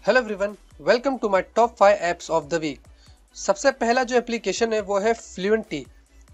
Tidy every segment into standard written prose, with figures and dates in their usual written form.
Hello everyone, welcome to my top 5 apps of the week. सबसे पहला जो application है वो है फ्लुएंटी।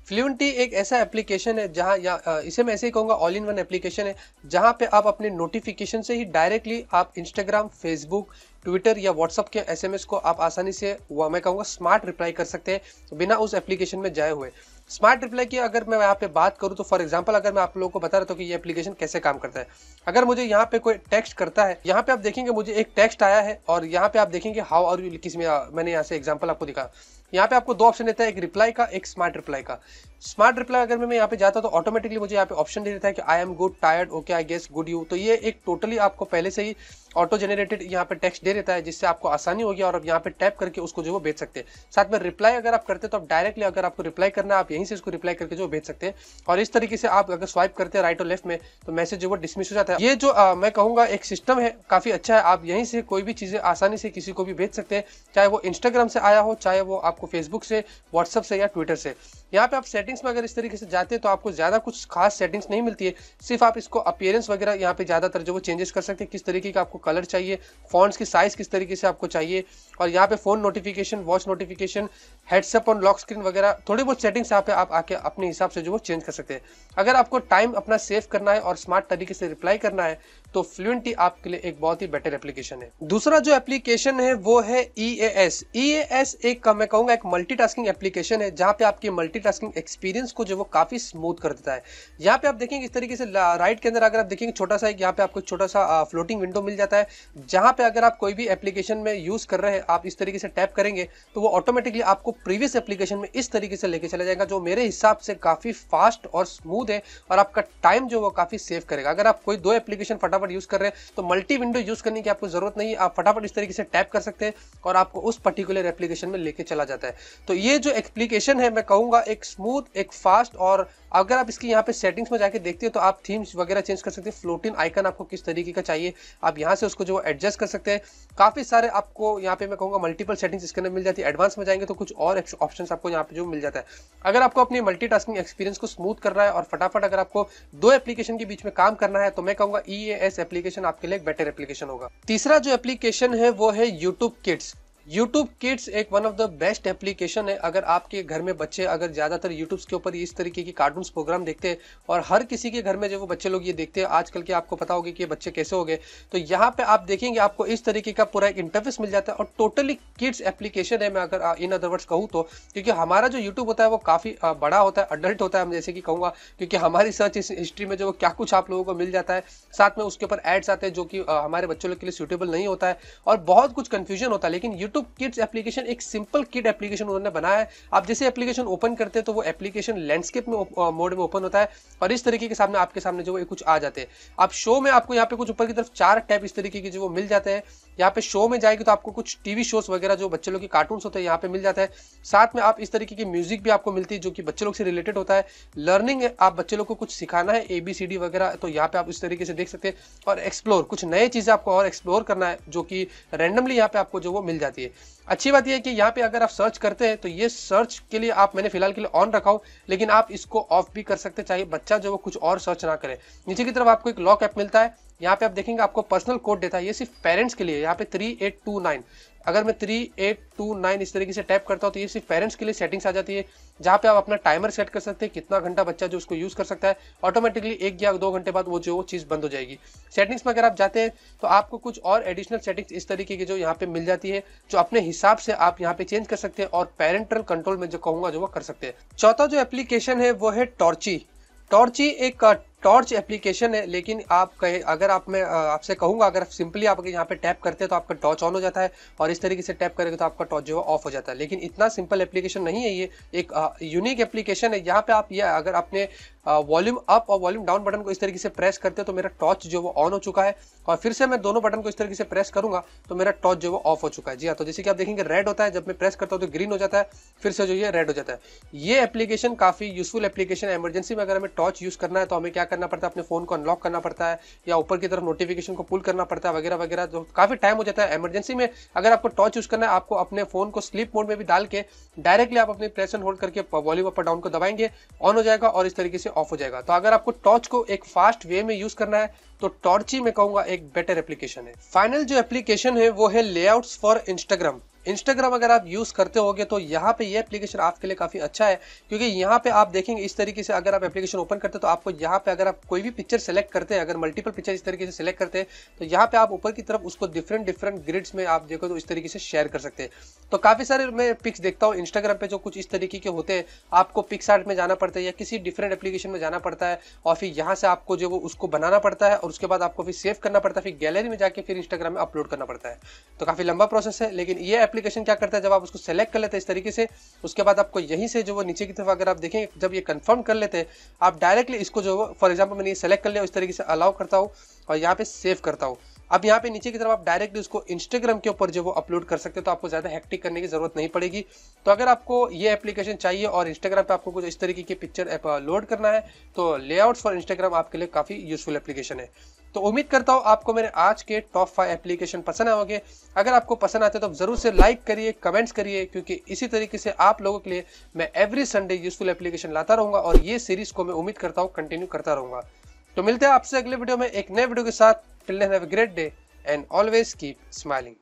फ्लुएंटी एक ऐसा एप्लीकेशन है जहां इसे मैं ऐसे ही कहूँगा ऑल इन वन एप्लीकेशन है, जहां पे आप अपने नोटिफिकेशन से ही डायरेक्टली आप इंस्टाग्राम, फेसबुक, ट्विटर या व्हाट्सअप के एसएमएस को आप आसानी से मैं कहूँगा स्मार्ट रिप्लाई कर सकते हैं बिना उस एप्लीकेशन में जाए हुए। स्मार्ट रिप्लाई की अगर मैं यहाँ पे बात करूँ तो फॉर एग्जांपल अगर मैं आप लोगों को बता रहा हूँ कि ये एप्लीकेशन कैसे काम करता है। अगर मुझे यहाँ पे कोई टेक्स्ट करता है, यहाँ पे आप देखेंगे मुझे एक टेक्स्ट आया है और यहाँ पे आप देखेंगे हाउ आर यू, किसी में मैंने यहाँ से एग्जांपल आपको दिखा। यहाँ पे आपको दो ऑप्शन देता है, एक रिप्लाई का, एक स्मार्ट रिप्लाई का। स्मार्ट रिप्लाई अगर मैं यहाँ पे जाता हूँ तो ऑटोमेटिकली मुझे यहाँ पे ऑप्शन दे देता है कि I am good, tired, okay, I guess, good, you. तो ये एक टोटली आपको पहले से ही ऑटो जनरेटेड यहाँ पे टेक्स्ट दे देता है, जिससे आपको आसानी होगी और आप यहाँ पे टैप करके उसको जो वो भेज सकते हैं। साथ में रिप्लाई अगर आप करते हैं तो आप डायरेक्टली अगर आपको रिप्लाई करना है आप यहीं से इसको रिप्लाई करके जो भेज सकते हैं। और इस तरीके से आप अगर स्वाइप करते हैं राइट और लेफ्ट में तो मैसेज जो वो डिसमिस हो जाता है। ये जो मैं कहूँगा एक सिस्टम है, काफी अच्छा है। आप यहीं से कोई भी चीजें आसानी से किसी को भी भेज सकते हैं, चाहे वो इंस्टाग्राम से आया हो, चाहे वो आपको फेसबुक से, व्हाट्सएप से या ट्विटर से। यहाँ पे आप सेटिंग्स में अगर इस तरीके से जाते हैं तो आपको ज्यादा कुछ खास सेटिंग्स नहीं मिलती है, सिर्फ आप इसको अपीयरेंस वगैरह यहाँ पे ज्यादातर जो वो चेंजेस कर सकते हैं, किस तरीके का आपको कलर चाहिए, फॉन्ट्स की साइज किस तरीके से आपको चाहिए, और यहाँ पे phone notification, watch notification, heads up on lock screen वगैरह थोड़ी बहुत सेटिंग्स यहाँ पे आप आके अपने हिसाब से जो वो चेंज कर सकते हैं। अगर आपको टाइम अपना सेव करना है और स्मार्ट तरीके से रिप्लाई करना है तो फ्लुएंटी आपके लिए एक बहुत ही बेटर एप्लीकेशन है। दूसरा जो एप्लीकेशन है वो है EAS। EAS एक मैं कहूंगा एक मल्टीटास्किंग एप्लीकेशन है, जहां पे आपकी मल्टीटास्किंग एक्सपीरियंस को जो वो काफी स्मूथ कर देता है। यहाँ पे आप देखेंगे इस तरीके से राइट के अंदर अगर आप देखेंगे छोटा सा यहाँ पे आपको छोटा सा फ्लोटिंग विंडो मिल जाता है, जहां पे अगर आप कोई भी एप्लीकेशन में यूज कर रहे हैं आप इस तरीके से टैप करेंगे तो वो ऑटोमेटिकली आपको प्रीवियस एप्लीकेशन में इस तरीके से लेके चला जाएगा, जो मेरे हिसाब से काफी फास्ट और स्मूथ है और आपका टाइम जो वो काफी सेव करेगा। अगर आप कोई दो एप्लीकेशन फटाफट यूज कर रहे हैं तो मल्टी विंडो यूज करने की आपको जरूरत नहीं है, आप फटाफट इस तरीके से टैप कर सकते हैं और आपको उस पर्टिकुलर एप्लीकेशन में लेके चला जाता है। तो ये जो एप्लीकेशन है मैं कहूंगा एक स्मूथ, एक फास्ट, और अगर आप इसकी यहाँ पे सेटिंग्स में जाके देखते हैं तो आप थीम्स वगैरह चेंज कर सकते हैं। फ्लोटिंग आइकन आपको किस तरीके का चाहिए आप यहाँ से उसको जो एडजस्ट कर सकते हैं। काफी सारे आपको यहाँ पे मैं कहूंगा मल्टीपल सेटिंग्स इसके अंदर मिल जाती है। एडवांस में जाएंगे तो कुछ और ऑप्शंस आपको यहाँ पे जो मिल जाता है। अगर आपको अपनी मल्टीटास्किंग एक्सपीरियंस को स्मूथ करना है और फटाफट अगर आपको दो एप्लीकेशन के बीच में काम करना है तो मैं कहूंगा EAS एप्लीकेशन आपके लिए एक बेटर एप्लीकेशन होगा। तीसरा जो एप्लीकेशन है वो है यूट्यूब किड्स। यूट्यूब किड्स एक one of the best application है। अगर आपके घर में बच्चे अगर ज्यादातर यूट्यूब के ऊपर इस तरीके की कार्टून्स प्रोग्राम देखते हैं और हर किसी के घर में जो वो बच्चे लोग ये देखते हैं आजकल के, आपको पता होगा कि ये बच्चे कैसे हो गए, तो यहाँ पे आप देखेंगे आपको इस तरीके का पूरा एक इंटरफेस मिल जाता है और टोटली किड्स एप्लीकेशन है मैं अगर इन अदर वर्ड्स कहूँ तो। क्योंकि हमारा जो यूट्यूब होता है वो काफी बड़ा होता है, अडल्ट होता है, हम जैसे कि कहूँगा, क्योंकि हमारी सर्च हिस्ट्री में जो क्या कुछ आप लोगों को मिल जाता है, साथ में उसके ऊपर एड्स आते हैं जो कि हमारे बच्चों लोग के लिए सूटेबल नहीं होता है और बहुत कुछ कंफ्यूजन होता है। लेकिन यूट्यूब किड्स एप्लीकेशन एक सिंपल किड एप्लीकेशन उन्होंने बनाया है। आप जैसे एप्लीकेशन ओपन करते हैं तो वो एप्लीकेशन लैंडस्केप में मोड में ओपन होता है और इस तरीके के सामने आपके सामने जो कुछ आ जाते हैं। आप शो में आपको यहाँ पे कुछ ऊपर की तरफ 4 टैब इस तरीके के जो वो मिल जाते हैं। यहाँ पे शो में जाएगी तो आपको कुछ टीवी शोज वगैरह जो बच्चे लोग के कार्टून्स होते हैं यहाँ पे मिल जाता है। साथ में आप इस तरीके की म्यूजिक भी आपको मिलती है जो कि बच्चे लोग से रिलेटेड होता है। लर्निंग आप बच्चे लोग को कुछ सिखाना है ABCD वगैरह, तो यहाँ पे आप इस तरीके से देख सकते हैं। और एक्सप्लोर, कुछ नए चीजें आपको और एक्सप्लोर करना है जो कि रैंडमली यहाँ पे आपको जो वो मिल जाती है। अच्छी बात यह है कि यहाँ पे अगर आप सर्च करते हैं तो ये सर्च के लिए आप, मैंने फिलहाल के लिए ऑन रखा हो, लेकिन आप इसको ऑफ भी कर सकते हैं चाहे बच्चा जो वो कुछ और सर्च ना करे। नीचे की तरफ आपको एक लॉक ऐप मिलता है, यहाँ पे आप देखेंगे आपको पर्सनल कोड देता है, ये सिर्फ पेरेंट्स के लिए। यहाँ पे 3829, अगर मैं 3829 इस तरीके से टैप करता हूँ तो ये सिर्फ पेरेंट्स के लिए सेटिंग्स आ जाती है, जहाँ पे आप अपना टाइमर सेट कर सकते हैं कितना घंटा बच्चा जो उसको यूज कर सकता है। ऑटोमेटिकली 1 या 2 घंटे बाद वो जो चीज बंद हो जाएगी। सेटिंग्स में अगर आप जाते हैं तो आपको कुछ और एडिशनल सेटिंग्स इस तरीके की जो यहाँ पे मिल जाती है, जो अपने हिसाब से आप यहाँ पे चेंज कर सकते हैं और पेरेंटल कंट्रोल में जो कहूंगा जो वो कर सकते हैं। चौथा जो एप्लीकेशन है वो है टॉर्ची। टॉर्ची एक टॉर्च एप्लीकेशन है, लेकिन आप कहे, अगर आप मैं आपसे कहूंगा अगर सिंपली आप यहाँ पे टैप करते हैं तो आपका टॉर्च ऑन हो जाता है और इस तरीके से टैप करेंगे तो आपका टॉर्च जो है ऑफ हो जाता है। लेकिन इतना सिंपल एप्लीकेशन नहीं है, ये एक यूनिक एप्लीकेशन है। यहाँ पे आप ये अगर आपने वॉल्यूम अप और वॉल्यूम डाउन बटन को इस तरीके से प्रेस करते हो तो मेरा टॉर्च जो वो ऑन हो चुका है और फिर से मैं दोनों बटन को इस तरीके से प्रेस करूंगा तो मेरा टॉर्च जो वो ऑफ हो चुका है। जी हाँ, तो जैसे कि आप देखेंगे रेड होता है, जब मैं प्रेस करता हूँ तो ग्रीन हो जाता है, फिर से जो ये रेड हो जाता है। ये एप्लीकेशन काफी यूजफुल एप्लीकेशन है। इमरजेंसी में अगर हमें टॉर्च यूज करना है तो हमें क्या करना पड़ता है, अपने फोन को अनलॉक करना पड़ता है या ऊपर की तरफ नोटिफिकेशन को पुल करना पड़ता है वगैरह वगैरह, जो काफी टाइम हो जाता है। इमरजेंसी में अगर आपको टॉर्च यूज करना है, आपको अपने फोन को स्लीप मोड में भी डाल के डायरेक्टली आप अपने प्रेस एंड होल्ड करके वॉल्यूम अप और डाउन को दबाएंगे, ऑन हो जाएगा और इस तरीके से ऑफ हो जाएगा। तो अगर आपको टॉर्च को एक फास्ट वे में यूज करना है तो टॉर्च ही मैं कहूंगा एक बेटर एप्लीकेशन है। फाइनल जो एप्लीकेशन है वो है लेआउट्स फॉर इंस्टाग्राम। इंस्टाग्राम अगर आप यूज करते होगे तो यहाँ पे ये एप्लीकेशन आपके लिए काफी अच्छा है, क्योंकि यहाँ पे आप देखेंगे इस तरीके से अगर आप एप्लीकेशन ओपन करते हैं तो आपको यहाँ पे अगर आप कोई भी पिक्चर सेलेक्ट करते हैं, अगर मल्टीपल पिक्चर इस तरीके से सेलेक्ट करते हैं तो यहाँ पे आप ऊपर की तरफ उसको डिफरेंट डिफरेंट ग्रिड्स में आप देखो तो इस तरीके से शेयर कर सकते हैं। तो काफी सारे मैं पिक्स देखता हूँ इंस्टाग्राम पे जो कुछ इस तरीके के होते हैं, आपको पिक्स आर्ट में जाना पड़ता है या किसी डिफरेंट एप्लीकेशन में जाना पड़ता है और फिर यहाँ से आपको जो वो उसको बनाना पड़ता है और उसके बाद आपको फिर सेव करना पड़ता है, फिर गैलरी में जाके फिर इंस्टाग्राम में अपलोड करना पड़ता है। तो काफी लंबा प्रोसेस है, लेकिन ये एप्लीकेशन क्या करता है, जब आप उसको सेलेक्ट कर लेते हैं इस तरीके से, उसके बाद आपको यहीं से जो वो नीचे की तरफ अगर आप देखें जब ये कंफर्म कर लेते हैं आप डायरेक्टली इसको जो फॉर एग्जांपल मैंने ये सेलेक्ट कर लिया इस तरीके से अलाउ करता हूँ और यहाँ पे सेव करता हूँ। अब यहाँ पे नीचे की तरफ आप डायरेक्टली उसको इंस्टाग्राम के ऊपर जो वो अपलोड कर सकते हो, तो आपको ज्यादा हेक्टिक करने की जरूरत नहीं पड़ेगी। तो अगर आपको ये एप्लीकेशन चाहिए और इंस्टाग्राम पे आपको कुछ इस तरीके की पिक्चर लोड करना है तो लेआउट्स फॉर इंस्टाग्राम आपके लिए काफी यूजफुल एप्लीकेशन है। तो उम्मीद करता हूँ आपको मेरे आज के टॉप 5 एप्लीकेशन पसंद आए होंगे। अगर आपको पसंद आते तो जरूर से लाइक करिए, कमेंट्स करिए, क्योंकि इसी तरीके से आप लोगों के लिए मैं एवरी संडे यूजफुल एप्लीकेशन लाता रहूंगा और ये सीरीज को मैं उम्मीद करता हूँ कंटिन्यू करता रहूंगा। तो मिलते हैं आपसे अगले वीडियो में एक नए वीडियो के साथ। Till then have a great day and always keep smiling.